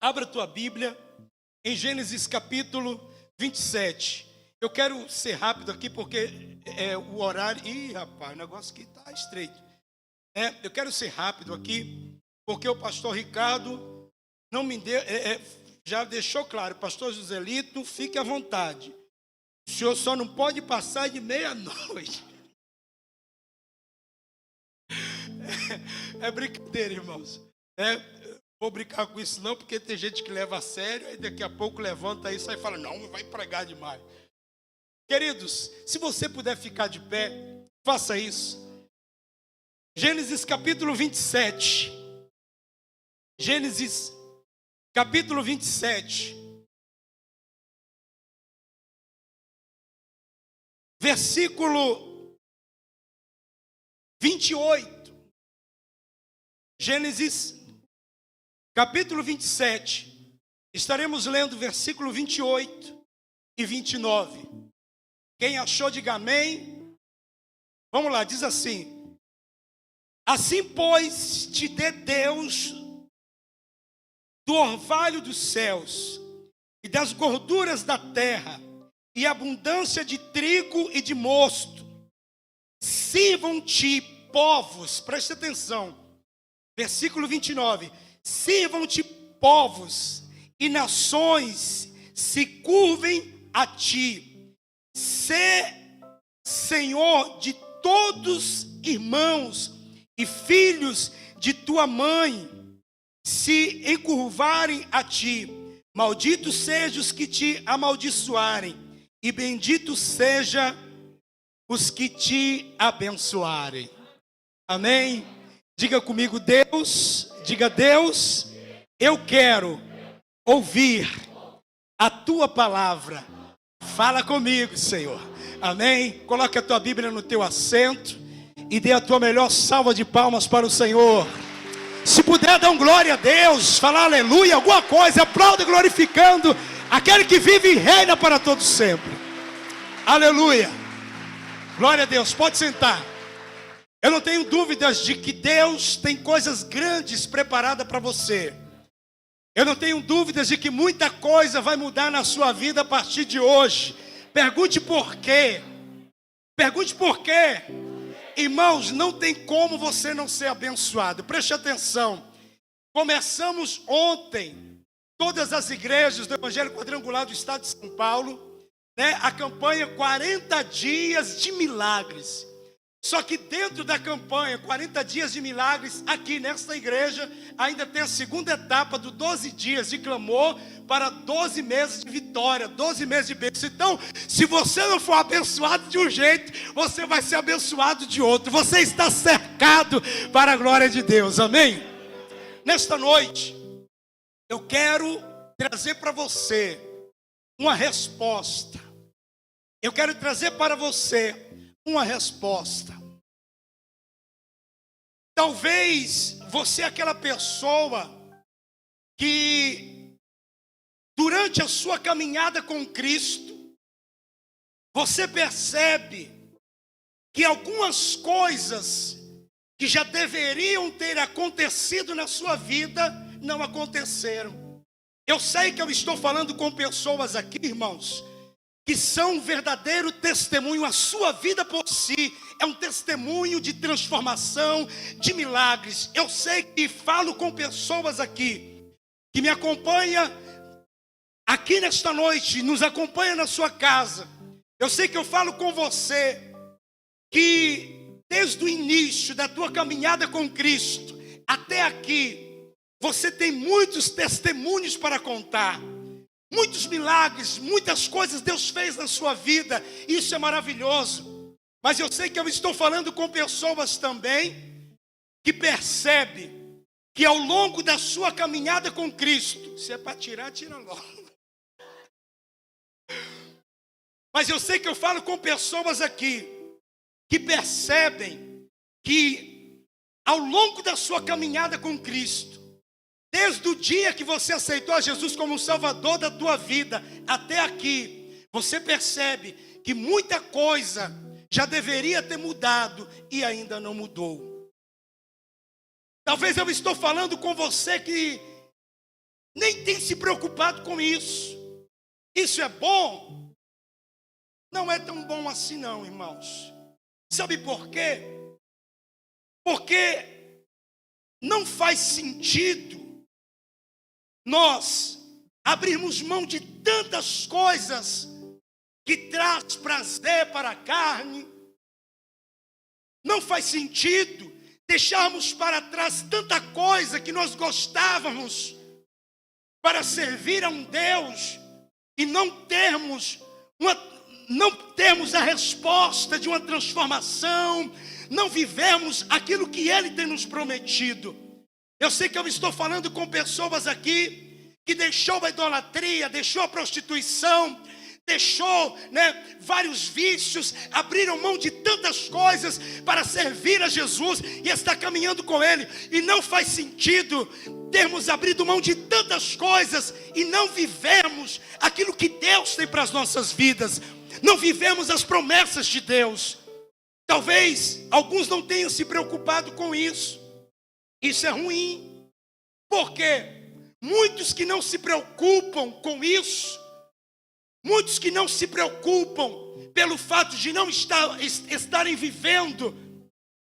Abra a tua Bíblia em Gênesis capítulo 27. Eu quero ser rápido aqui porque o horário... Ih, rapaz, o negócio aqui está estreito. Eu quero ser rápido aqui porque o pastor Ricardo não me deu... já deixou claro, pastor Joselito, fique à vontade. O senhor só não pode passar de meia-noite. É brincadeira, irmãos. Vou brincar com isso não, porque tem gente que leva a sério, e daqui a pouco levanta isso e fala, não, vai pregar demais. Queridos, se você puder ficar de pé, faça isso. Gênesis capítulo 27. Gênesis capítulo 27. Versículo 28. Gênesis capítulo 27. Estaremos lendo versículo 28 e 29. Quem achou, diga amém. Vamos lá, diz assim: assim, pois, te dê Deus do orvalho dos céus e das gorduras da terra, e abundância de trigo e de mosto. Sirvam-te povos, preste atenção, versículo 29. Sirvam-te povos e nações se curvem a ti. Sê Senhor de todos irmãos e filhos de tua mãe se encurvarem a ti. Malditos sejam os que te amaldiçoarem, e bendito seja os que te abençoarem. Amém? Diga comigo, Deus, diga Deus, eu quero ouvir a tua palavra. Fala comigo, Senhor. Amém? Coloque a tua Bíblia no teu assento e dê a tua melhor salva de palmas para o Senhor. Se puder, dá glória a Deus, falar aleluia, alguma coisa, aplauda glorificando aquele que vive e reina para todos sempre. Aleluia. Glória a Deus, pode sentar. Eu não tenho dúvidas de que Deus tem coisas grandes preparadas para você. Eu não tenho dúvidas de que muita coisa vai mudar na sua vida a partir de hoje. Pergunte por quê. Pergunte por quê. Irmãos, não tem como você não ser abençoado. Preste atenção. Começamos ontem, todas as igrejas do Evangelho Quadrangular do Estado de São Paulo, a campanha 40 dias de milagres. Só que dentro da campanha 40 dias de milagres, aqui nesta igreja, ainda tem a segunda etapa do 12 dias de clamor para 12 meses de vitória, 12 meses de bênção. Então, se você não for abençoado de um jeito, você vai ser abençoado de outro. Você está cercado para a glória de Deus, amém? Nesta noite, eu quero trazer para você uma resposta. Eu quero trazer para você uma resposta. Talvez você é aquela pessoa que durante a sua caminhada com Cristo, você percebe que algumas coisas que já deveriam ter acontecido na sua vida não aconteceram. Eu sei que eu estou falando com pessoas aqui, irmãos, que são um verdadeiro testemunho. A sua vida por si é um testemunho de transformação, de milagres. Eu sei que falo com pessoas aqui que me acompanham aqui nesta noite, nos acompanham na sua casa. Eu sei que eu falo com você que desde o início da tua caminhada com Cristo até aqui, você tem muitos testemunhos para contar. Muitos milagres, muitas coisas Deus fez na sua vida. Isso é maravilhoso. Mas eu sei que eu estou falando com pessoas também que percebem que ao longo da sua caminhada com Cristo, se é para tirar, tira logo. Mas eu sei que eu falo com pessoas aqui que percebem que ao longo da sua caminhada com Cristo, desde o dia que você aceitou a Jesus como o Salvador da tua vida até aqui, você percebe que muita coisa já deveria ter mudado e ainda não mudou. Talvez eu estou falando com você que nem ninguém tem se preocupado com isso. Isso é bom? Não é tão bom assim não, irmãos. Sabe por quê? Porque não faz sentido nós abrirmos mão de tantas coisas que traz prazer para a carne. Não faz sentido deixarmos para trás tanta coisa que nós gostávamos para servir a um Deus e não termos a resposta de uma transformação, não vivemos aquilo que Ele tem nos prometido. Eu sei que eu estou falando com pessoas aqui que deixou a idolatria, deixou a prostituição, deixou, vários vícios, abriram mão de tantas coisas para servir a Jesus e está caminhando com Ele. E não faz sentido termos abrido mão de tantas coisas e não vivemos aquilo que Deus tem para as nossas vidas. Não vivemos as promessas de Deus. Talvez alguns não tenham se preocupado com isso. Isso é ruim. Porque muitos que não se preocupam com isso, muitos que não se preocupam pelo fato de não estarem vivendo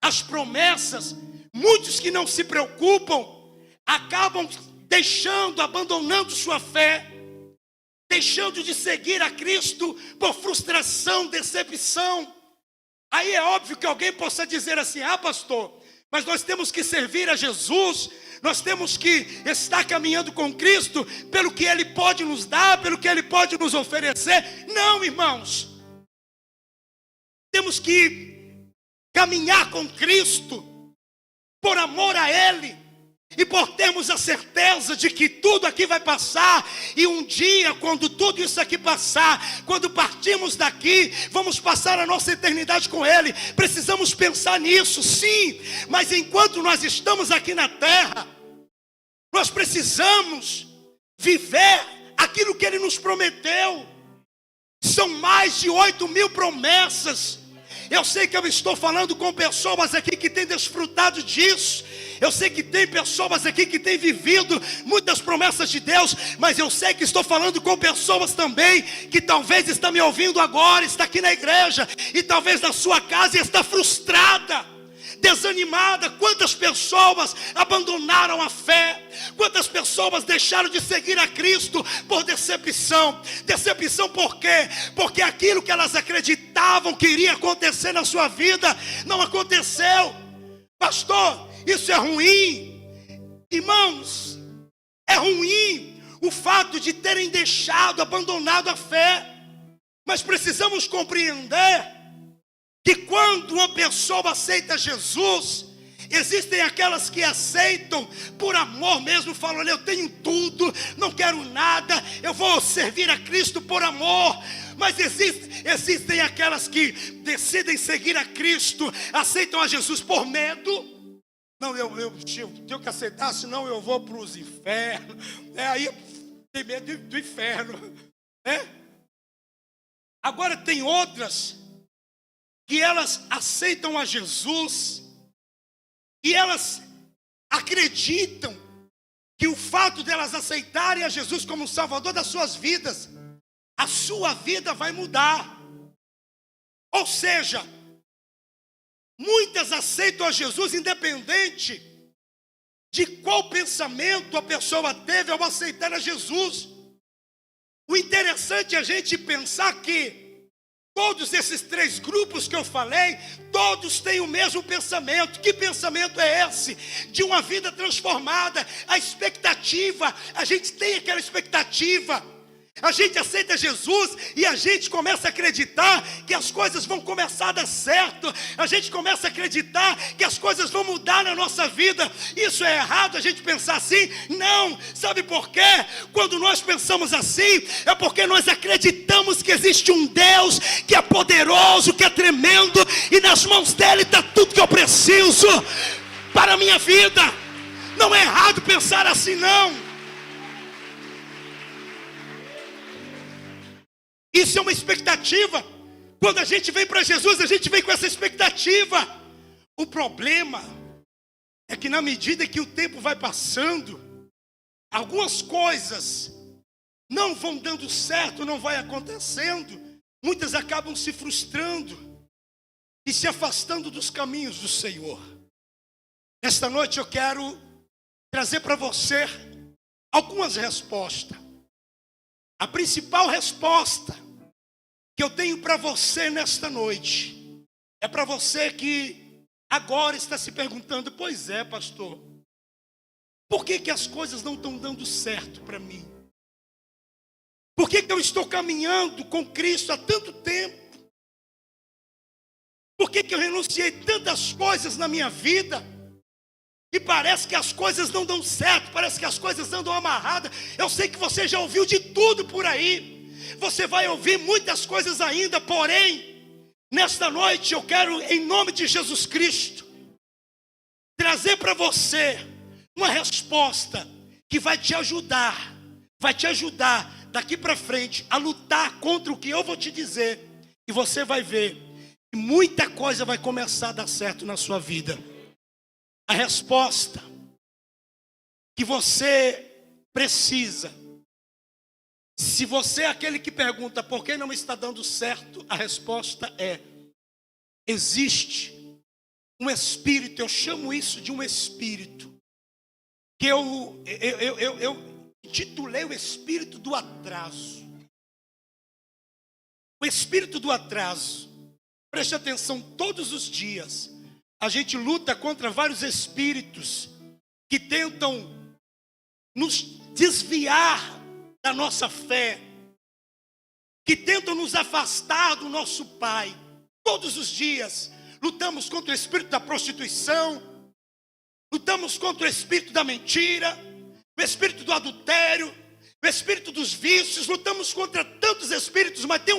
as promessas, muitos que não se preocupam, acabam abandonando sua fé, deixando de seguir a Cristo por frustração, decepção. Aí é óbvio que alguém possa dizer assim: ah, pastor, mas nós temos que servir a Jesus, nós temos que estar caminhando com Cristo pelo que Ele pode nos dar, pelo que Ele pode nos oferecer. Não, irmãos. Temos que caminhar com Cristo por amor a Ele e por termos a certeza de que tudo aqui vai passar. E um dia, quando tudo isso aqui passar, quando partirmos daqui, vamos passar a nossa eternidade com Ele. Precisamos pensar nisso, sim. Mas enquanto nós estamos aqui na terra, nós precisamos viver aquilo que Ele nos prometeu. São mais de 8.000 promessas. Eu sei que eu estou falando com pessoas aqui que têm desfrutado disso. Eu sei que tem pessoas aqui que têm vivido muitas promessas de Deus, mas eu sei que estou falando com pessoas também que talvez está me ouvindo agora, está aqui na igreja e talvez na sua casa e está frustrada, desanimada. Quantas pessoas abandonaram a fé? Quantas pessoas deixaram de seguir a Cristo por decepção? Decepção por quê? Porque aquilo que elas acreditavam que iria acontecer na sua vida não aconteceu. Pastor, isso é ruim. Irmãos, é ruim o fato de terem abandonado a fé. Mas precisamos compreender que quando uma pessoa aceita Jesus, existem aquelas que aceitam por amor mesmo, falam: olha, eu tenho tudo, não quero nada, eu vou servir a Cristo por amor. Mas existem aquelas que decidem seguir a Cristo, aceitam a Jesus por medo. Não, eu tenho que aceitar, senão eu vou para os infernos. Aí tem medo do inferno. Agora tem outras que elas aceitam a Jesus e elas acreditam que o fato de elas aceitarem a Jesus como Salvador das suas vidas, a sua vida vai mudar. Ou seja, muitas aceitam a Jesus independente de qual pensamento a pessoa teve ao aceitar a Jesus. O interessante é a gente pensar que todos esses 3 grupos que eu falei, todos têm o mesmo pensamento. Que pensamento é esse? De uma vida transformada. A expectativa, a gente tem aquela expectativa. A gente aceita Jesus e a gente começa a acreditar que as coisas vão começar a dar certo. A gente começa a acreditar que as coisas vão mudar na nossa vida. Isso é errado a gente pensar assim? Não. Sabe por quê? Quando nós pensamos assim, é porque nós acreditamos que existe um Deus que é poderoso, que é tremendo, e nas mãos dele está tudo que eu preciso para a minha vida. Não é errado pensar assim, não. Isso é uma expectativa. Quando a gente vem para Jesus, a gente vem com essa expectativa. O problema é que na medida que o tempo vai passando, algumas coisas não vão dando certo, não vai acontecendo, muitas acabam se frustrando e se afastando dos caminhos do Senhor. Esta noite eu quero trazer para você algumas respostas. A principal resposta que eu tenho para você nesta noite é para você que agora está se perguntando: pois é, pastor, por que as coisas não estão dando certo para mim? Por que eu estou caminhando com Cristo há tanto tempo? Por que eu renunciei tantas coisas na minha vida? E parece que as coisas não dão certo, parece que as coisas andam amarradas. Eu sei que você já ouviu de tudo por aí. Você vai ouvir muitas coisas ainda, porém, nesta noite eu quero, em nome de Jesus Cristo, trazer para você uma resposta que vai te ajudar daqui para frente a lutar contra o que eu vou te dizer. E você vai ver que muita coisa vai começar a dar certo na sua vida. A resposta que você precisa, se você é aquele que pergunta por que não está dando certo, a resposta é: existe um espírito, eu chamo isso de um espírito, que eu intitulei o espírito do atraso. O espírito do atraso, preste atenção, todos os dias a gente luta contra vários espíritos que tentam nos desviar da nossa fé, que tentam nos afastar do nosso Pai. Todos os dias lutamos contra o espírito da prostituição, lutamos contra o espírito da mentira, o espírito do adultério, o espírito dos vícios. Lutamos contra tantos espíritos, mas tem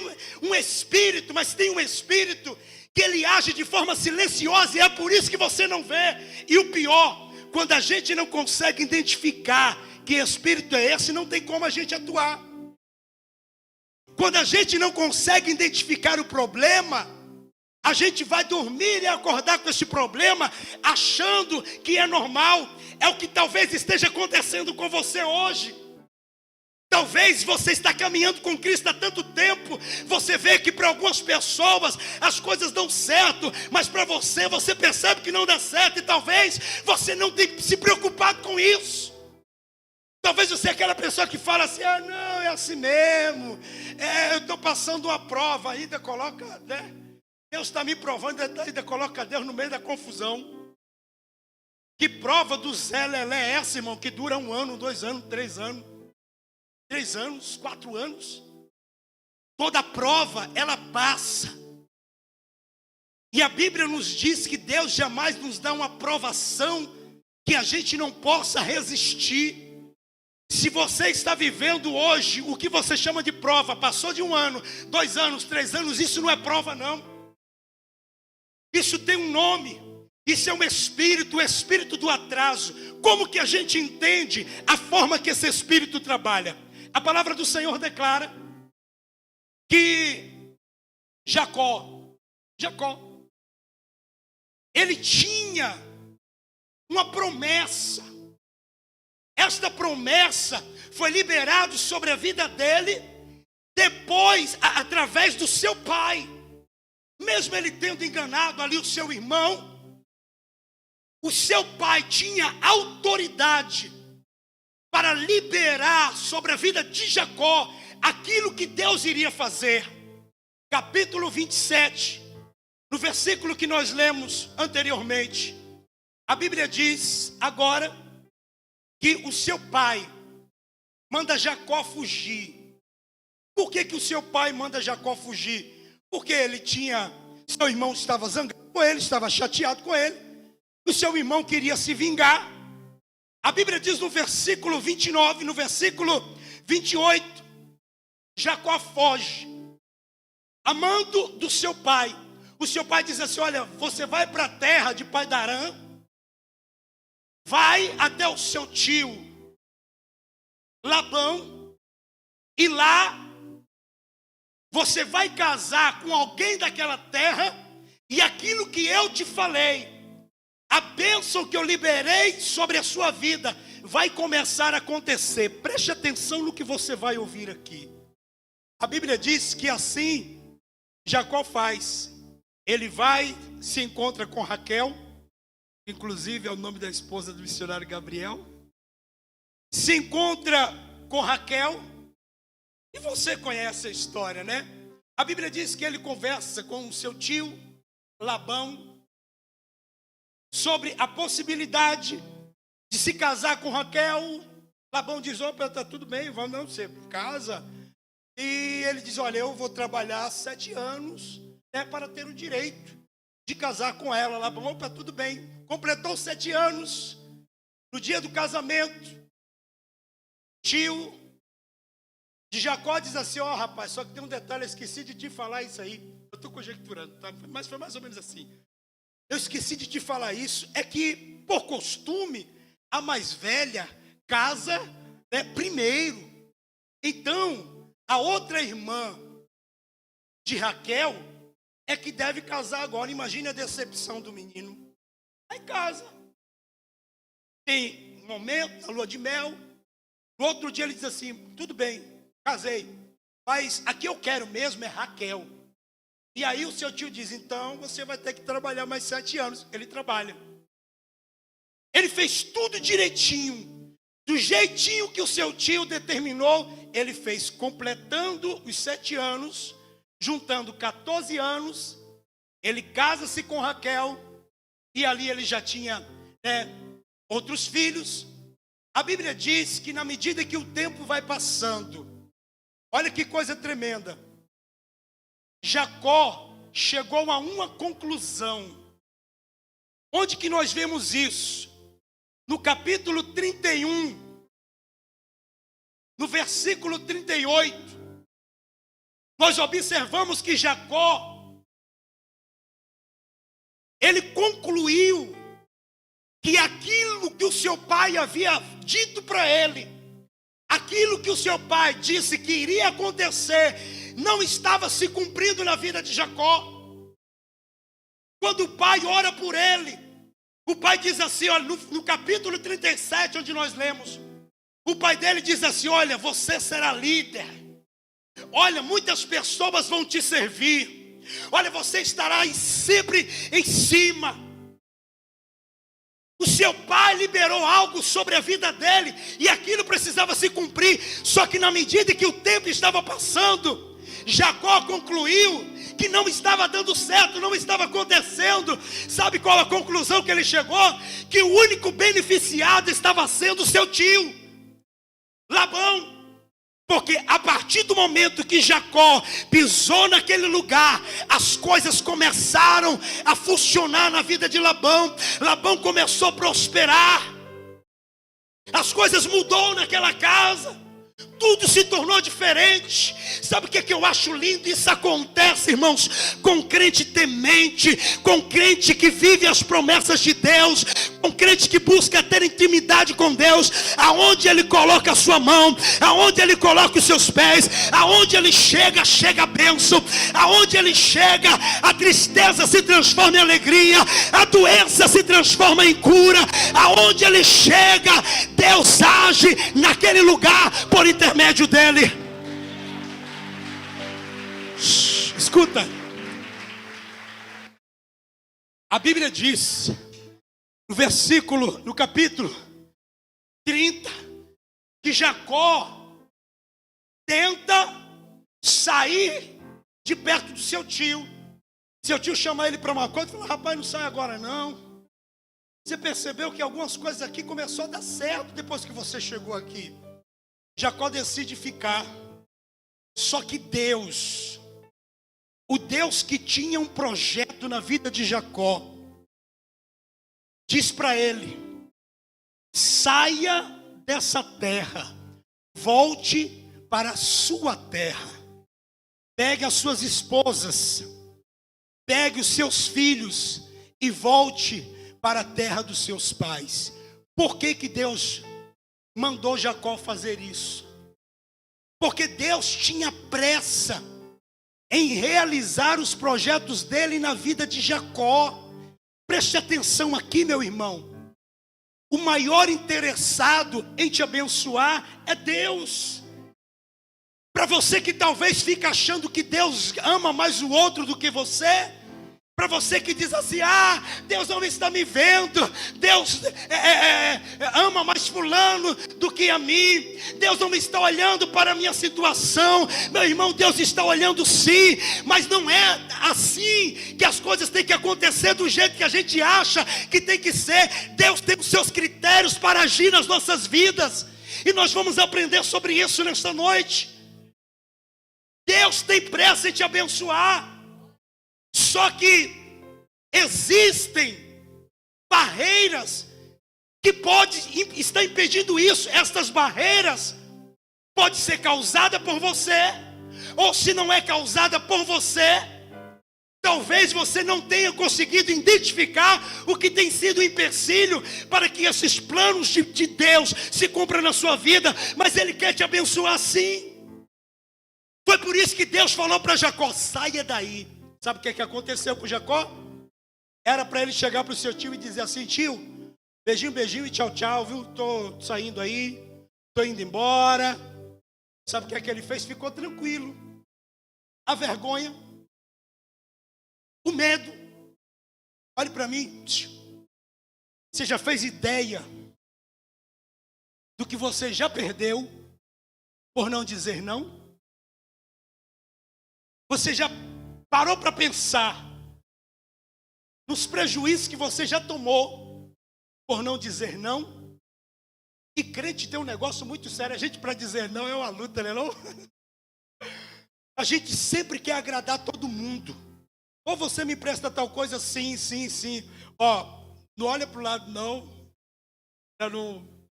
um espírito que ele age de forma silenciosa, e é por isso que você não vê. E o pior, quando a gente não consegue identificar que espírito é esse, não tem como a gente atuar. Quando a gente não consegue identificar o problema, a gente vai dormir e acordar com esse problema, achando que é normal. É o que talvez esteja acontecendo com você hoje. Talvez você está caminhando com Cristo há tanto tempo, você vê que para algumas pessoas as coisas dão certo, mas para você percebe que não dá certo, e talvez você não tenha se preocupado com isso. Talvez você é aquela pessoa que fala assim: ah, não, é assim mesmo, eu estou passando uma prova, ainda coloca, né? Deus está me provando, ainda coloca Deus no meio da confusão. Que prova do Zé Lelé é essa, irmão, que dura 1 ano, 2 anos, 3 anos? 3 anos, 4 anos. Toda prova, ela passa. E a Bíblia nos diz que Deus jamais nos dá uma provação que a gente não possa resistir. Se você está vivendo hoje o que você chama de prova, passou de 1 ano, 2 anos, 3 anos, isso não é prova não. Isso tem um nome. Isso é um espírito, o espírito do atraso. Como que a gente entende a forma que esse espírito trabalha? A palavra do Senhor declara que Jacó, ele tinha uma promessa. Esta promessa foi liberada sobre a vida dele depois, através do seu pai. Mesmo ele tendo enganado ali o seu irmão, o seu pai tinha autoridade para liberar sobre a vida de Jacó aquilo que Deus iria fazer. Capítulo 27, no versículo que nós lemos anteriormente, a Bíblia diz agora que o seu pai manda Jacó fugir. Por que o seu pai manda Jacó fugir? Porque seu irmão estava zangado com ele, estava chateado com ele. O seu irmão queria se vingar. A Bíblia diz no versículo 29, no versículo 28, Jacó foge, amando do seu pai. O seu pai diz assim: olha, você vai para a terra de Pai-Darã, vai até o seu tio Labão, e lá você vai casar com alguém daquela terra, e aquilo que eu te falei, a bênção que eu liberei sobre a sua vida, vai começar a acontecer. Preste atenção no que você vai ouvir aqui. A Bíblia diz que assim Jacó faz. Ele vai, se encontra com Raquel, inclusive é o nome da esposa do missionário Gabriel. Se encontra com Raquel, e você conhece a história, né? A Bíblia diz que ele conversa com o seu tio Labão sobre a possibilidade de se casar com Raquel. Labão diz: opa, tá tudo bem, vamos, não, você casa. E ele diz: olha, eu vou trabalhar 7 anos, né, para ter o direito de casar com ela. Labão: opa, tudo bem. Completou 7 anos, no dia do casamento, tio de Jacó diz assim: ó, rapaz, só que tem um detalhe, eu esqueci de te falar isso aí. Eu estou conjecturando, tá? Mas foi mais ou menos assim. Eu esqueci de te falar isso. É que, por costume, a mais velha casa, né, primeiro. Então, a outra irmã de Raquel é que deve casar agora. Imagine a decepção do menino. Aí casa. Tem um momento, a lua de mel. No outro dia ele diz assim: tudo bem, casei, mas aqui eu quero mesmo é Raquel. E aí o seu tio diz: então você vai ter que trabalhar mais 7 anos. Ele trabalha. Ele fez tudo direitinho, do jeitinho que o seu tio determinou. Ele fez, completando os 7 anos, juntando 14 anos. Ele casa-se com Raquel, e ali ele já tinha, né, outros filhos. A Bíblia diz que na medida que o tempo vai passando, olha que coisa tremenda, Jacó chegou a uma conclusão. Onde que nós vemos isso? No capítulo 31, no versículo 38, nós observamos que Jacó, ele concluiu que aquilo que o seu pai havia dito para ele, aquilo que o seu pai disse que iria acontecer, não estava se cumprindo na vida de Jacó. Quando o pai ora por ele, o pai diz assim, olha, no capítulo 37, onde nós lemos, o pai dele diz assim: olha, você será líder, olha, muitas pessoas vão te servir, olha, você estará sempre em cima. O seu pai liberou algo sobre a vida dele, e aquilo precisava se cumprir. Só que na medida que o tempo estava passando, Jacó concluiu que não estava dando certo, não estava acontecendo. Sabe qual a conclusão que ele chegou? Que o único beneficiado estava sendo o seu tio Labão. Porque a partir do momento que Jacó pisou naquele lugar, as coisas começaram a funcionar na vida de Labão. Labão começou a prosperar. As coisas mudou naquela casa. Tudo se tornou diferente. Sabe o que é que eu acho lindo? Isso acontece, irmãos, com crente temente, com crente que vive as promessas de Deus, com crente que busca ter intimidade com Deus. Aonde ele coloca a sua mão, aonde ele coloca os seus pés, aonde ele chega, chega a bênção. Aonde ele chega, a tristeza se transforma em alegria, a doença se transforma em cura. Aonde ele chega, Deus age naquele lugar por intermédio dele. Escuta, a Bíblia diz no capítulo 30, que Jacó tenta sair de perto do seu tio. Seu tio chama ele para uma coisa e fala: rapaz, não sai agora não. Você percebeu que algumas coisas aqui começou a dar certo depois que você chegou aqui. Jacó decide ficar. Só que Deus, o Deus que tinha um projeto na vida de Jacó, diz para ele: saia dessa terra, volte para a sua terra, pegue as suas esposas, pegue os seus filhos e volte para a terra dos seus pais. Por que que Deus mandou Jacó fazer isso? Porque Deus tinha pressa em realizar os projetos dele na vida de Jacó. Preste atenção aqui, meu irmão. o maior interessado em te abençoar é Deus. Para você que talvez fica achando que Deus ama mais o outro do que você, para você que diz assim, Deus não está me vendo, Deus ama mais fulano do que a mim, Deus não está olhando para a minha situação. Meu irmão, Deus está olhando sim, mas não é assim que as coisas têm que acontecer do jeito que a gente acha que tem que ser. Deus tem os seus critérios para agir nas nossas vidas, e nós vamos aprender sobre isso nesta noite. Deus tem pressa em te abençoar. Só que existem barreiras que podem estar impedindo isso. Estas barreiras podem ser causadas por você, ou se não é causada por você, talvez você não tenha conseguido identificar o que tem sido o empecilho para que esses planos de Deus se cumpram na sua vida. Mas Ele quer te abençoar sim. Foi por isso que Deus falou para Jacó, saia daí. Sabe o que aconteceu com Jacó? Era para ele chegar para o seu tio e dizer assim, tio, beijinho, beijinho e tchau, tchau, viu? Estou saindo aí, estou indo embora. Sabe o que ele fez? Ficou tranquilo. A vergonha, o medo. Olhe para mim. Você já fez ideia do que você já perdeu por não dizer não? Você já parou para pensar nos prejuízos que você já tomou por não dizer não? E crente tem um negócio muito sério. A gente, para dizer não, é uma luta, né, não? A gente sempre quer agradar todo mundo. Ou você me empresta tal coisa, sim, sim, sim. Ó, não olha para o lado, não. Eu não...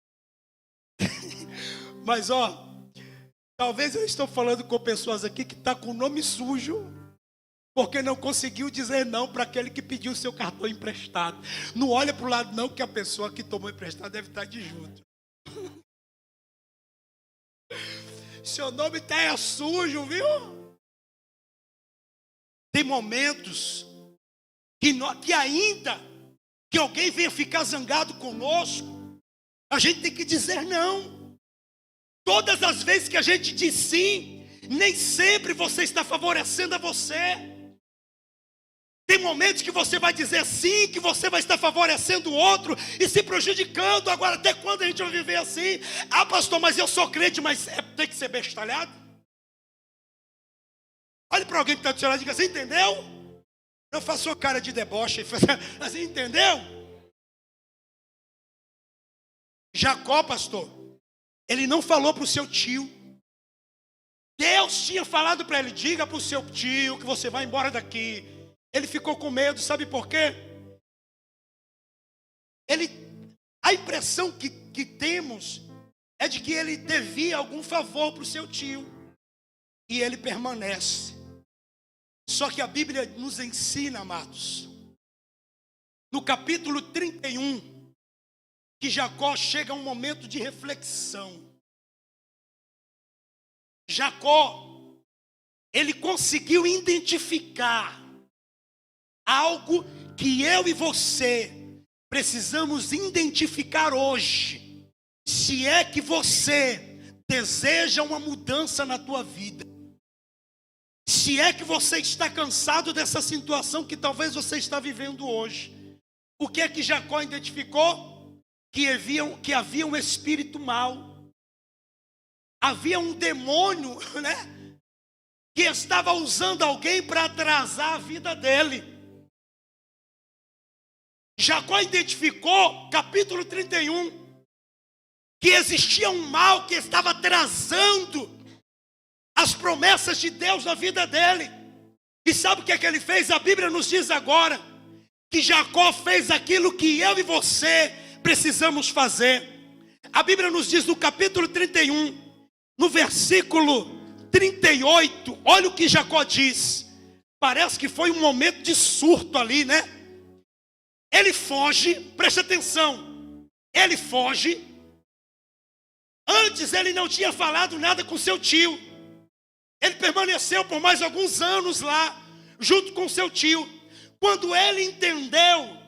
Mas, ó, talvez eu estou falando com pessoas aqui que estão com o nome sujo, porque não conseguiu dizer não para aquele que pediu o seu cartão emprestado. Não olha para o lado não, que a pessoa que tomou emprestado deve estar de junto. Seu nome está sujo, viu? Tem momentos que ainda que alguém venha ficar zangado conosco, a gente tem que dizer não. Todas as vezes que a gente diz sim, nem sempre você está favorecendo a você. Tem momentos que você vai dizer sim, que você vai estar favorecendo o outro e se prejudicando. Agora, até quando a gente vai viver assim? Pastor, mas eu sou crente, mas tem que ser bestalhado? Olhe para alguém que está do seu lado e diga, você entendeu? Não faça uma cara de deboche, você entendeu? Jacó, pastor, ele não falou para o seu tio. Deus tinha falado para ele, diga para o seu tio que você vai embora daqui. Ele ficou com medo, sabe por quê? A impressão que temos é de que ele devia algum favor para o seu tio. E ele permanece. Só que a Bíblia nos ensina, amados, no capítulo 31, que Jacó chega a um momento de reflexão. Jacó, ele conseguiu identificar algo que eu e você precisamos identificar hoje. Se é que você deseja uma mudança na tua vida, se é que você está cansado dessa situação que talvez você está vivendo hoje, o que é que Jacó identificou? Que havia um espírito mau, havia um demônio, né, que estava usando alguém para atrasar a vida dele. Jacó identificou, capítulo 31, que existia um mal que estava atrasando as promessas de Deus na vida dele. E sabe o que é que ele fez? A Bíblia nos diz agora que Jacó fez aquilo que eu e você precisamos fazer. A Bíblia nos diz no capítulo 31, no versículo 38, olha o que Jacó diz. Parece que foi um momento de surto ali, né? Ele foge, preste atenção, ele foge. Antes ele não tinha falado nada com seu tio. Ele permaneceu por mais alguns anos lá, junto com seu tio. Quando ele entendeu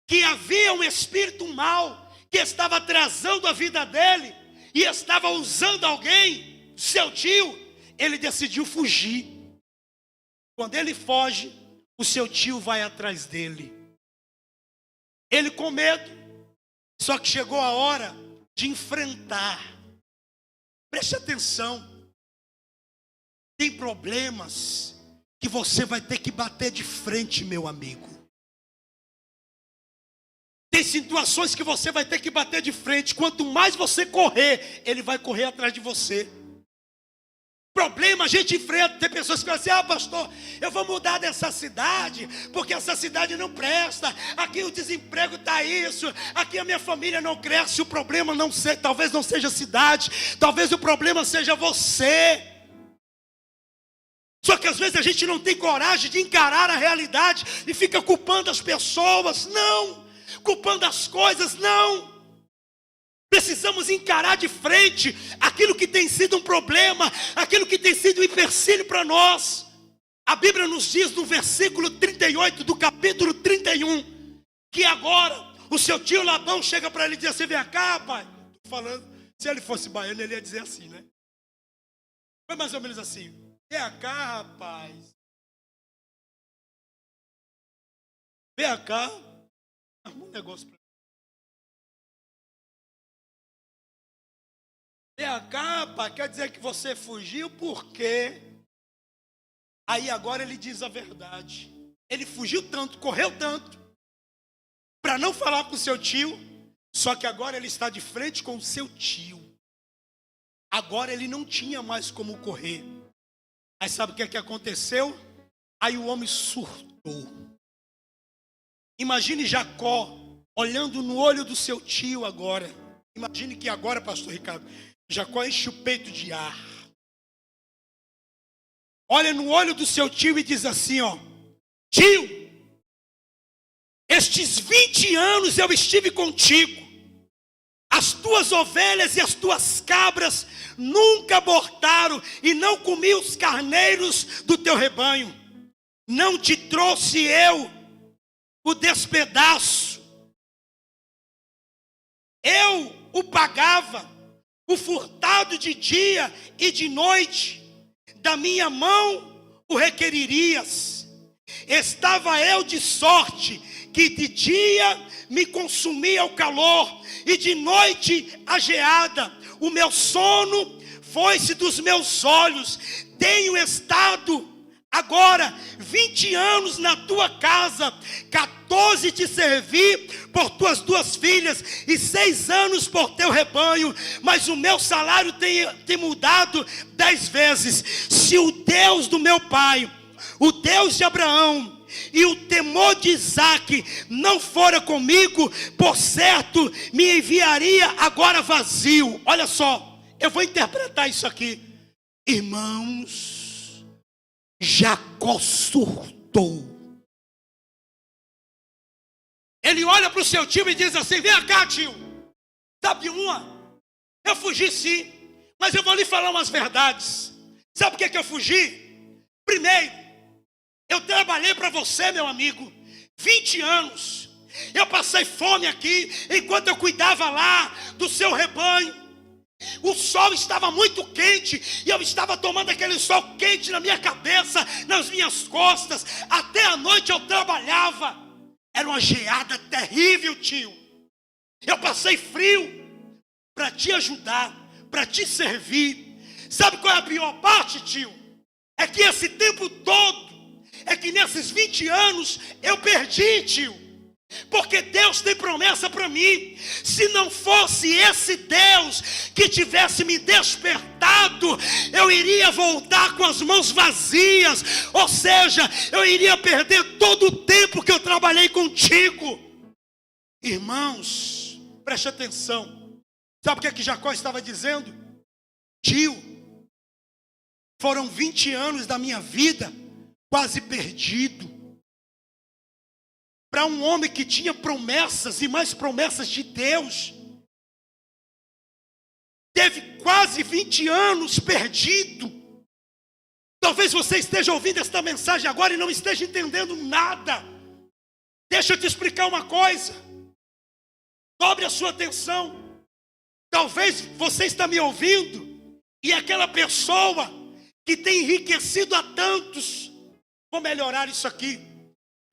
que havia um espírito mau que estava atrasando a vida dele e estava usando alguém, seu tio, ele decidiu fugir. Quando ele foge, o seu tio vai atrás dele. Ele com medo, só que chegou a hora de enfrentar. Preste atenção. Tem problemas que você vai ter que bater de frente, meu amigo. Tem situações que você vai ter que bater de frente. Quanto mais você correr, ele vai correr atrás de você. Problema a gente enfrenta. Tem pessoas que falam assim: pastor, eu vou mudar dessa cidade, porque essa cidade não presta. Aqui o desemprego está isso. Aqui a minha família não cresce. O problema talvez não seja a cidade. Talvez o problema seja você. Só que às vezes a gente não tem coragem de encarar a realidade e fica culpando as pessoas. Não. Culpando as coisas. Não. Precisamos encarar de frente aquilo que tem sido um problema, aquilo que tem sido um empecilho para nós. A Bíblia nos diz no versículo 38 do capítulo 31, que agora o seu tio Labão chega para ele e diz assim: vem cá, pai. Tô falando, se ele fosse baiano, ele ia dizer assim, né? Foi mais ou menos assim: vem cá, rapaz. Vem cá. Arruma um negócio para vem cá, pai, quer dizer que você fugiu por quê? Aí agora ele diz a verdade. Ele fugiu tanto, correu tanto, para não falar com o seu tio, só que agora ele está de frente com o seu tio. Agora ele não tinha mais como correr. Aí sabe o que aconteceu? Aí o homem surtou. Imagine Jacó olhando no olho do seu tio agora. Imagine que agora, pastor Ricardo, Jacó enche o peito de ar. Olha no olho do seu tio e diz assim: tio, estes 20 anos eu estive contigo. As tuas ovelhas e as tuas cabras nunca abortaram e não comi os carneiros do teu rebanho. Não te trouxe eu o despedaço. Eu o pagava. O furtado de dia e de noite, da minha mão o requeririas. Estava eu de sorte, que de dia me consumia o calor, e de noite a geada. O meu sono foi-se dos meus olhos. Tenho estado agora 20 anos na tua casa, 14 te servi por tuas 2 filhas e 6 anos por teu rebanho, mas o meu salário tem mudado 10 vezes. Se o Deus do meu pai, o Deus de Abraão e o temor de Isaque não fora comigo, por certo me enviaria agora vazio. Olha só, eu vou interpretar isso aqui. Irmãos, Jacó surtou. Ele olha para o seu tio e diz assim: vem cá, tio. Sabe uma? Eu fugi sim, mas eu vou lhe falar umas verdades. Sabe por que eu fugi? Primeiro, eu trabalhei para você, meu amigo, 20 anos. Eu passei fome aqui, enquanto eu cuidava lá do seu rebanho. O sol estava muito quente, e eu estava tomando aquele sol quente na minha cabeça, nas minhas costas. Até a noite eu trabalhava. Era uma geada terrível, tio. Eu passei frio para te ajudar, para te servir. Sabe qual é a pior parte, tio? É que esse tempo todo, é que nesses 20 anos eu perdi, tio. Porque Deus tem promessa para mim. Se não fosse esse Deus que tivesse me despertado, eu iria voltar com as mãos vazias. Ou seja, eu iria perder todo o tempo que eu trabalhei contigo. Irmãos, preste atenção. Sabe o que Jacó estava dizendo? Tio, foram 20 anos da minha vida quase perdido. Para um homem que tinha promessas e mais promessas de Deus, teve quase 20 anos perdido. Talvez você esteja ouvindo esta mensagem agora e não esteja entendendo nada. Deixa eu te explicar uma coisa. Dobre a sua atenção. Talvez você está me ouvindo e aquela pessoa que tem enriquecido a tantos. Vou melhorar isso aqui.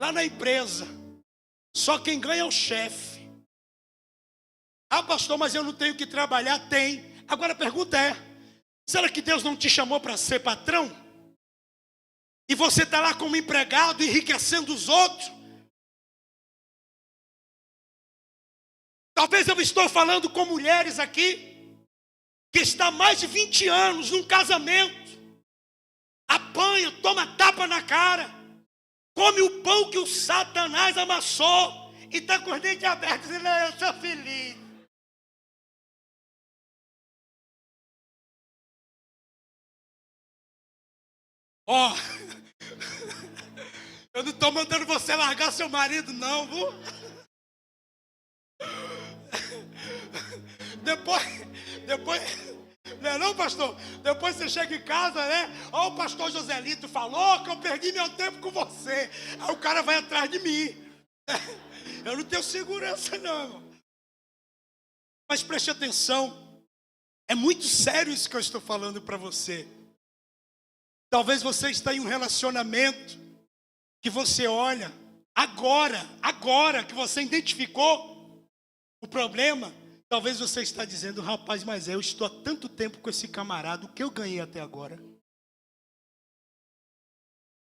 Lá na empresa, só quem ganha é o chefe. Ah, pastor, mas eu não tenho que trabalhar. Tem. Agora a pergunta é: será que Deus não te chamou para ser patrão? E você está lá como empregado, enriquecendo os outros? Talvez eu estou falando com mulheres aqui, que está há mais de 20 anos num casamento, apanha, toma tapa na cara, come o pão que o Satanás amassou, e está com os dentes abertos, dizendo: eu sou feliz. Ó, eu não estou mandando você largar seu marido, não, viu? Depois, não é não, pastor? Depois você chega em casa, né? Ó, o pastor Joselito falou que eu perdi meu tempo com você. Aí o cara vai atrás de mim. Eu não tenho segurança, não. Mas preste atenção. É muito sério isso que eu estou falando para você. Talvez você está em um relacionamento que você olha, agora que você identificou o problema, talvez você está dizendo: rapaz, mas eu estou há tanto tempo com esse camarada, o que eu ganhei até agora?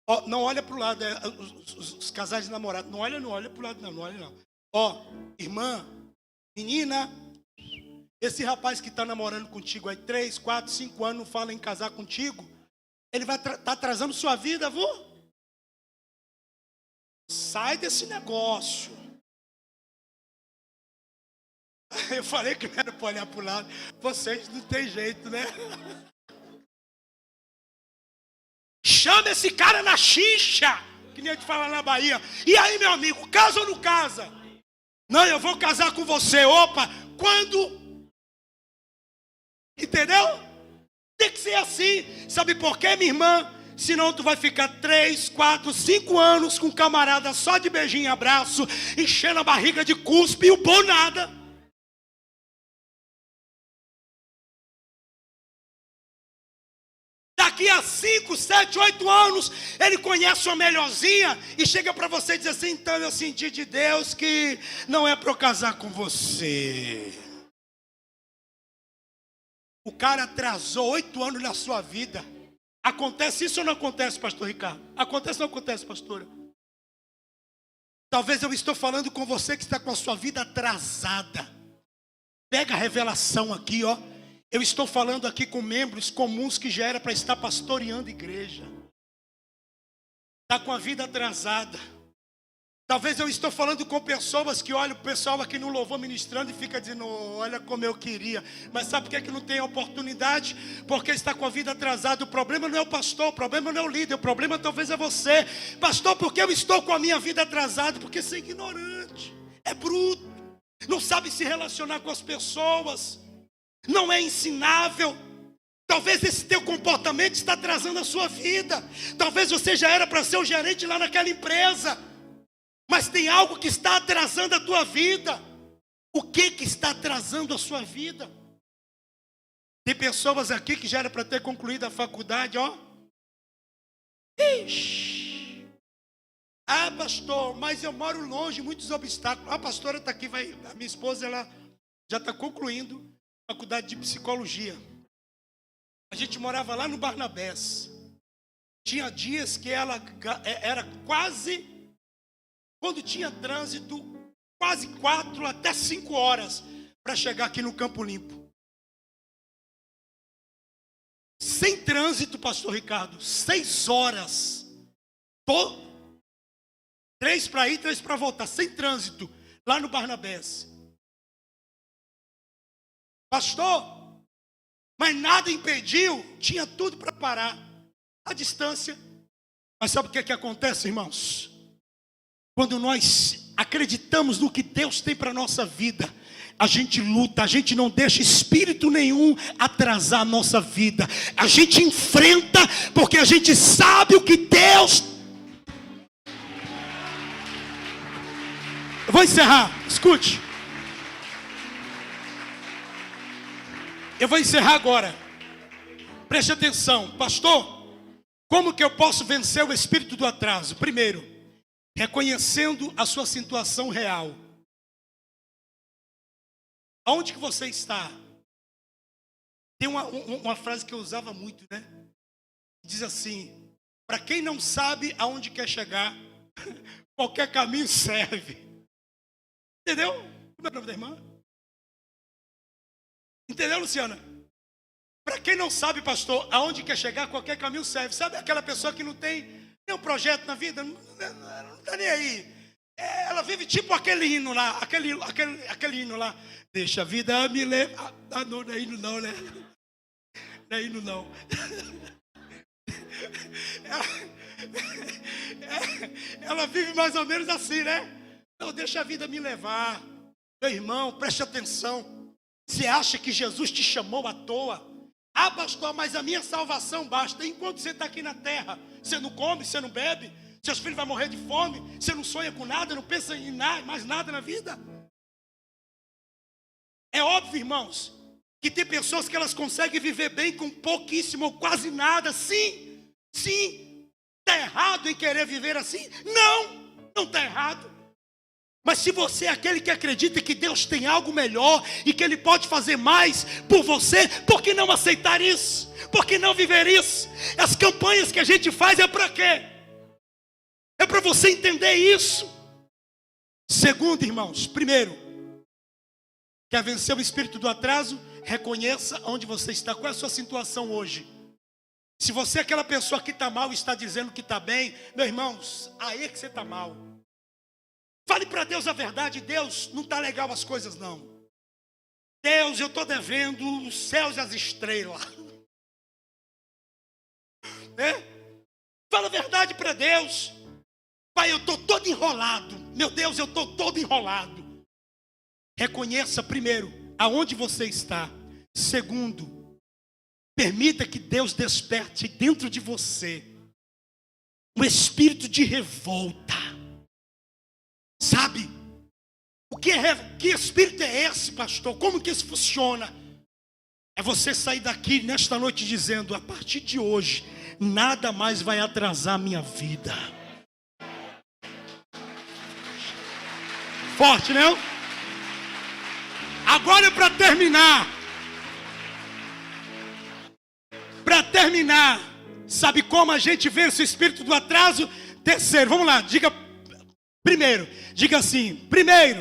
Ó, não olha para o lado, os casais de namorados, não olha para o lado, não olha não. Ó, irmã, menina, esse rapaz que está namorando contigo há 3, 4, 5 anos, não fala em casar contigo, ele vai estar atrasando sua vida, viu? Sai desse negócio. Eu falei que não era para olhar para o lado. Vocês não tem jeito, né? Chama esse cara na xixa, que nem a gente fala na Bahia. E aí, meu amigo, casa ou não casa? Não, eu vou casar com você. Opa, quando? Entendeu? Tem que ser assim. Sabe por quê, minha irmã? Senão tu vai ficar 3, 4, 5 anos com um camarada só de beijinho e abraço, enchendo a barriga de cuspe e o bom nada. Daqui a 5, 7, 8 anos, ele conhece uma melhorzinha e chega para você e diz assim: então eu senti de Deus que não é para eu casar com você. O cara atrasou 8 anos na sua vida. Acontece isso ou não acontece, pastor Ricardo? Acontece ou não acontece, pastora? Talvez eu estou falando com você que está com a sua vida atrasada. Pega a revelação aqui, ó. Eu estou falando aqui com membros comuns que já era para estar pastoreando igreja. Está com a vida atrasada. Talvez eu estou falando com pessoas que olham o pessoal aqui no louvor ministrando e fica dizendo: olha como eu queria. Mas sabe por que não tem oportunidade? Porque está com a vida atrasada. O problema não é o pastor, o problema não é o líder, o problema talvez é você. Pastor, por que eu estou com a minha vida atrasada? Porque você é ignorante, é bruto, não sabe se relacionar com as pessoas, não é ensinável. Talvez esse teu comportamento está atrasando a sua vida. Talvez você já era para ser o gerente lá naquela empresa, mas tem algo que está atrasando a tua vida. O que está atrasando a sua vida? Tem pessoas aqui que já era para ter concluído a faculdade, ó. Ixi. Ah, pastor, mas eu moro longe, muitos obstáculos. A pastora está aqui, a minha esposa, ela já está concluindo a faculdade de psicologia. A gente morava lá no Barnabés. Tinha dias que ela era quase... Quando tinha trânsito, quase 4 até 5 horas para chegar aqui no Campo Limpo. Sem trânsito, pastor Ricardo, 6 horas. 3 para ir, 3 para voltar, sem trânsito, lá no Barnabés. Pastor, mas nada impediu, tinha tudo para parar. A distância. Mas sabe o que acontece, irmãos? Quando nós acreditamos no que Deus tem para a nossa vida, a gente luta, a gente não deixa espírito nenhum atrasar a nossa vida. A gente enfrenta, porque a gente sabe o que Deus... vou encerrar, escute. Eu vou encerrar agora. Preste atenção, pastor. Como que eu posso vencer o espírito do atraso? Primeiro, reconhecendo a sua situação real. Aonde que você está? Tem uma frase que eu usava muito, né? Diz assim: para quem não sabe aonde quer chegar, qualquer caminho serve. Entendeu? Como é o nome da irmã? Entendeu, Luciana? Para quem não sabe, pastor, aonde quer chegar, qualquer caminho serve. Sabe aquela pessoa que não tem nenhum projeto na vida? Não está nem aí. Ela vive tipo aquele hino lá, aquele hino lá. Deixa a vida me levar. Ah, não é hino não, né? Não é hino não. Ela vive mais ou menos assim, né? Não, deixa a vida me levar. Meu irmão, preste atenção. Você acha que Jesus te chamou à toa? Ah, pastor, mas a minha salvação basta. Enquanto você está aqui na terra, você não come, você não bebe, seus filhos vão morrer de fome, você não sonha com nada, não pensa em mais nada na vida. É óbvio, irmãos, que tem pessoas que elas conseguem viver bem com pouquíssimo ou quase nada. Sim, está errado em querer viver assim? Não está errado. Mas se você é aquele que acredita que Deus tem algo melhor e que Ele pode fazer mais por você, por que não aceitar isso? Por que não viver isso? As campanhas que a gente faz é para quê? É para você entender isso. Segundo, irmãos, primeiro, quer vencer o espírito do atraso? Reconheça onde você está. Qual é a sua situação hoje? Se você é aquela pessoa que está mal e está dizendo que está bem, meus irmãos, aí é que você está mal. Fale para Deus a verdade. Deus, não está legal as coisas não. Deus, eu estou devendo os céus e as estrelas. Fala a verdade para Deus. Pai, eu estou todo enrolado. Meu Deus, eu estou todo enrolado. Reconheça primeiro aonde você está. Segundo, permita que Deus desperte dentro de você um espírito de revolta. Sabe? Que espírito é esse, pastor? Como que isso funciona? É você sair daqui nesta noite dizendo: a partir de hoje, nada mais vai atrasar a minha vida. Forte, não? Agora para terminar. Sabe como a gente vence o espírito do atraso? Terceiro, vamos lá, diga primeiro. Diga assim: primeiro,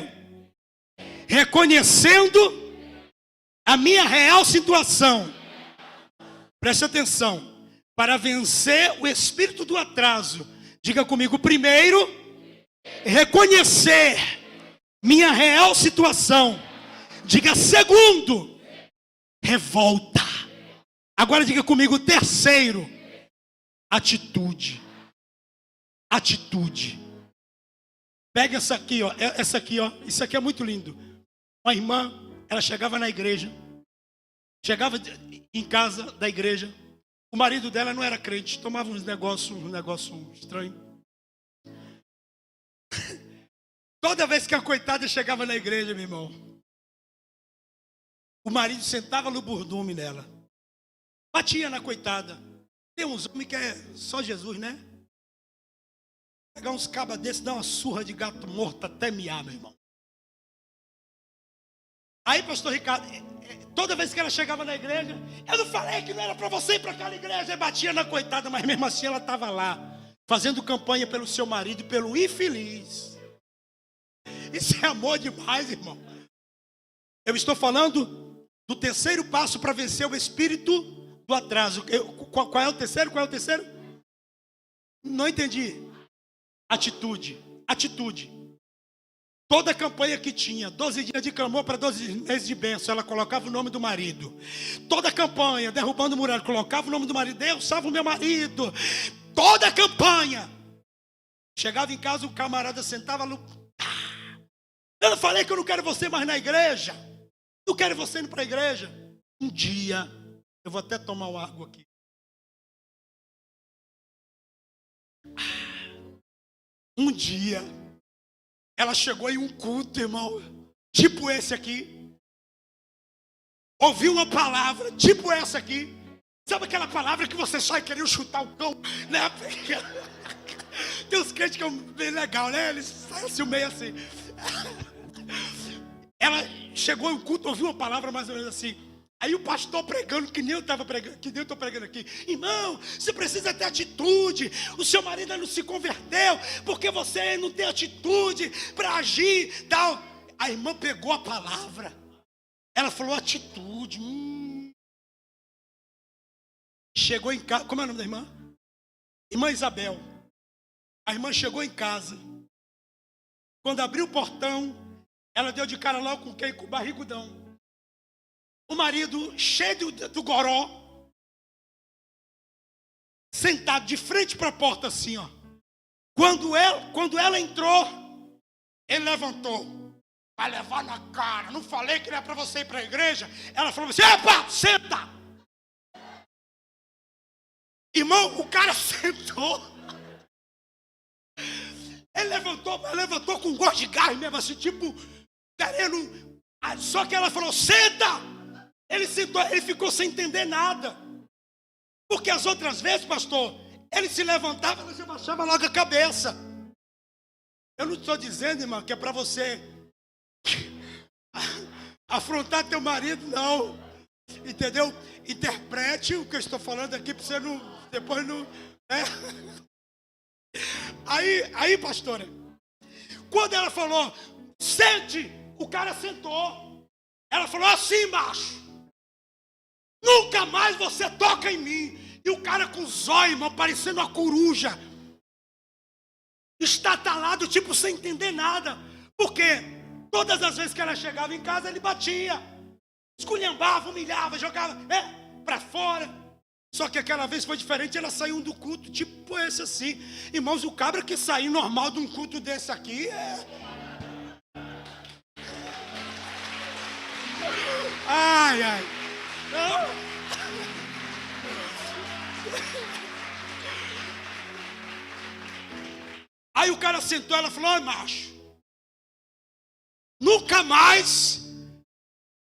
reconhecendo a minha real situação. Preste atenção. Para vencer o espírito do atraso, diga comigo: primeiro, reconhecer minha real situação. Diga segundo, revolta. Agora diga comigo: terceiro, atitude. Pega essa aqui, ó. Isso aqui é muito lindo. Uma irmã, ela chegava na igreja, chegava em casa da igreja. O marido dela não era crente, tomava uns negócios estranhos. Toda vez que a coitada chegava na igreja, meu irmão, o marido sentava no burdume nela, batia na coitada. Tem uns homens que é só Jesus, né? Pegar uns cabas desses, dar uma surra de gato morto até miar, meu irmão. Aí, pastor Ricardo, toda vez que ela chegava na igreja, eu não falei que não era para você ir para aquela igreja. Aí batia na coitada, mas mesmo assim ela estava lá, fazendo campanha pelo seu marido e pelo infeliz. Isso é amor demais, irmão. Eu estou falando do terceiro passo para vencer o espírito do atraso. Qual é o terceiro? Não entendi. Atitude. Toda a campanha que tinha, 12 dias de clamor para 12 meses de bênção, ela colocava o nome do marido. Toda a campanha, derrubando o muralha, colocava o nome do marido. Deus, salva o meu marido. Toda a campanha. Chegava em casa, o camarada sentava no... Eu não falei que eu não quero você mais na igreja. Não quero você indo para a igreja. Um dia, eu vou até tomar uma água aqui. Um dia, Ela chegou em um culto, irmão, tipo esse aqui. Ouviu uma palavra, tipo essa aqui. Sabe aquela palavra que você sai querendo chutar o cão, né? Tem uns crentes que é bem legal, né? Eles saem assim, meio assim. Ela chegou em um culto, ouviu uma palavra mais ou menos assim. Aí o pastor pregando, que nem eu estava pregando, que nem eu estou pregando aqui. Irmão, você precisa ter atitude. O seu marido não se converteu, porque você não tem atitude para agir, tal. A irmã pegou a palavra. Ela falou atitude. Chegou em casa, como é o nome da irmã? Irmã Isabel. A irmã chegou em casa. Quando abriu o portão, ela deu de cara logo com quem? Com o barrigudão. O marido, cheio do goró, sentado de frente para a porta assim, ó. Quando ela entrou, ele levantou. Vai levar na cara. Não falei que não é para você ir para a igreja? Ela falou assim, epa, senta. Irmão, o cara sentou. Ele levantou com gosto de gás mesmo, assim, tipo, querendo. Só que ela falou, senta. Ele sentou, ele ficou sem entender nada. Porque as outras vezes, pastor, ele se levantava, ela já baixava logo a cabeça. Eu não estou dizendo, irmão, que é para você afrontar teu marido, não. Entendeu? Interprete o que eu estou falando aqui para você não, depois não, né? Aí, pastora, quando ela falou, sente, o cara sentou. Ela falou assim, macho, nunca mais você toca em mim. E o cara com os olhos, irmão, parecendo uma coruja, estatalado, tipo, sem entender nada. Porque todas as vezes que ela chegava em casa, ele batia, esculhambava, humilhava, jogava para fora. Só que aquela vez foi diferente, ela saiu do culto, tipo esse assim. Irmãos, o cabra que saiu normal de um culto desse aqui Ai, ai. Não. Aí o cara sentou, ela falou, ai, macho, nunca mais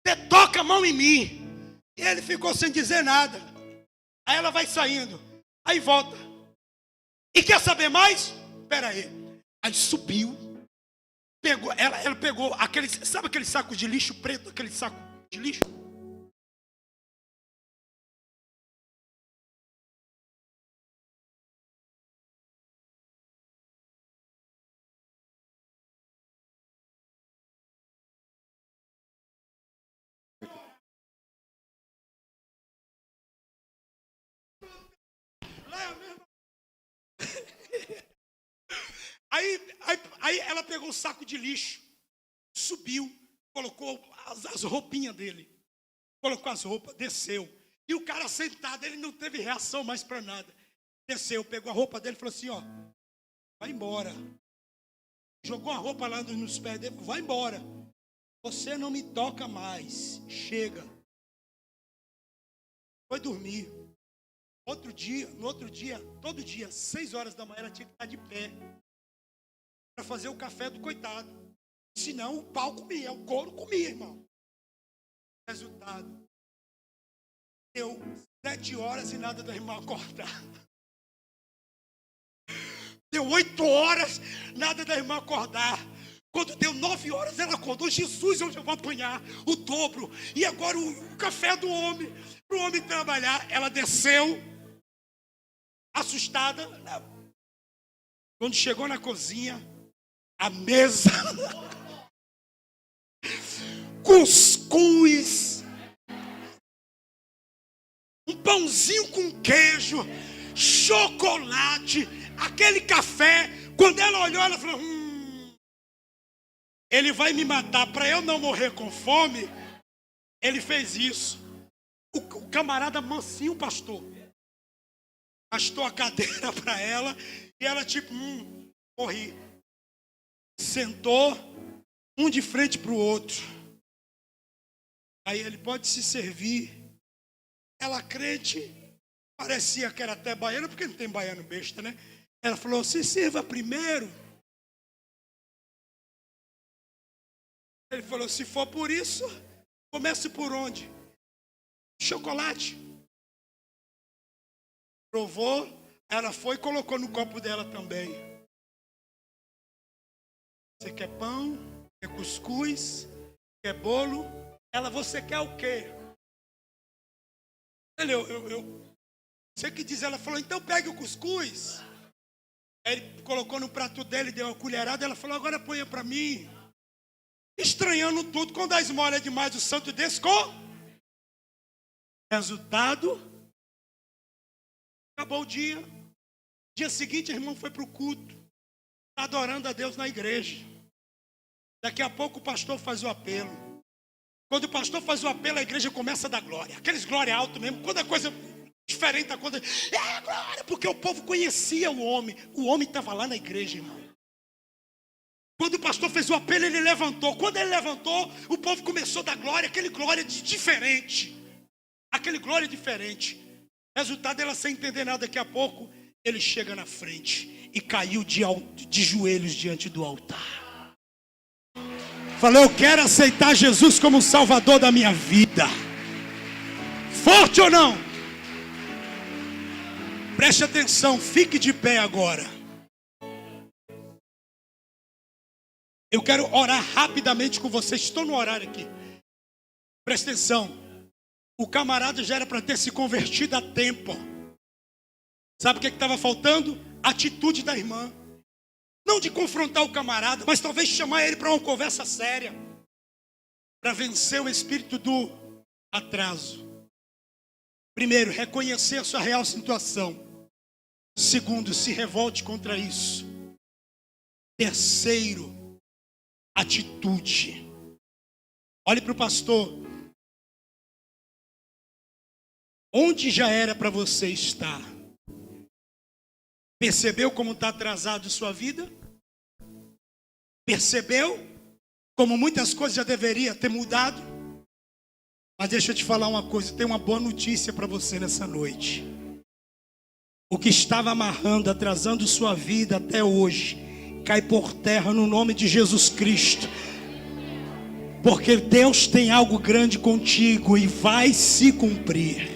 você toca a mão em mim. E ele ficou sem dizer nada. Aí ela vai saindo, aí volta. E quer saber mais? Espera aí. Aí subiu, pegou, ela pegou aquele, sabe aquele saco de lixo preto, aquele saco de lixo? Aí ela pegou um saco de lixo, subiu, colocou as roupinhas dele, colocou as roupas, desceu. E o cara sentado, ele não teve reação mais para nada. Desceu, pegou a roupa dele e falou assim, ó, vai embora. Jogou a roupa lá nos pés dele, vai embora. Você não me toca mais, chega. Foi dormir. No outro dia, todo dia, 6 horas da manhã, ela tinha que estar de pé para fazer o café do coitado. Senão o pau comia, o couro comia, irmão. Resultado, deu 7 horas e nada da irmã acordar. Deu 8 horas, nada da irmã acordar. Quando deu 9 horas, ela acordou. Jesus, hoje eu vou apanhar o dobro. E agora o café do homem, para o homem trabalhar. Ela desceu, assustada. Quando chegou na cozinha, a mesa, cuscuz, um pãozinho com queijo, chocolate, aquele café. Quando ela olhou, ela falou, ele vai me matar para eu não morrer com fome. Ele fez isso. O camarada mansinho, pastor, arrastou a cadeira para ela e ela tipo, morri. Sentou, um de frente para o outro. Aí ele pode se servir. Ela crente, parecia que era até baiana, porque não tem baiano besta, né? Ela falou, se sirva primeiro. Ele falou, se for por isso, comece por onde? Chocolate. Provou, ela foi e colocou no copo dela também. Você quer pão? Quer cuscuz? Quer bolo? Ela, você quer o quê? Ele, você que diz, ela falou, então pegue o cuscuz. Aí ele colocou no prato dele, deu uma colherada, ela falou, agora ponha para mim. Estranhando tudo, quando a esmola é demais, o santo descou. Resultado, acabou o dia. Dia seguinte, a irmã foi para o culto, adorando a Deus na igreja. Daqui a pouco o pastor faz o apelo. Quando o pastor faz o apelo, a igreja começa a dar glória. Aqueles glória alto mesmo, quando a coisa diferente, a coisa... É glória, porque o povo conhecia o homem. O homem estava lá na igreja, irmão. Quando o pastor fez o apelo, ele levantou. Quando ele levantou, o povo começou a dar glória. Aquele glória diferente. Aquele glória diferente. Resultado, ela sem entender nada, daqui a pouco, ele chega na frente e caiu de joelhos diante do altar. Falou, eu quero aceitar Jesus como Salvador da minha vida. Forte ou não? Preste atenção, fique de pé agora. Eu quero orar rapidamente com vocês. Estou no horário aqui. Preste atenção. O camarada já era para ter se convertido a tempo. Sabe o que estava faltando? A atitude da irmã. Não de confrontar o camarada, mas talvez chamar ele para uma conversa séria. Para vencer o espírito do atraso. Primeiro, reconhecer a sua real situação. Segundo, se revolte contra isso. Terceiro, atitude. Olhe para o pastor. Onde já era para você estar? Percebeu como está atrasado sua vida? Percebeu como muitas coisas já deveria ter mudado? Mas deixa eu te falar uma coisa, tem uma boa notícia para você nessa noite. O que estava amarrando, atrasando sua vida até hoje, cai por terra no nome de Jesus Cristo. Porque Deus tem algo grande contigo e vai se cumprir.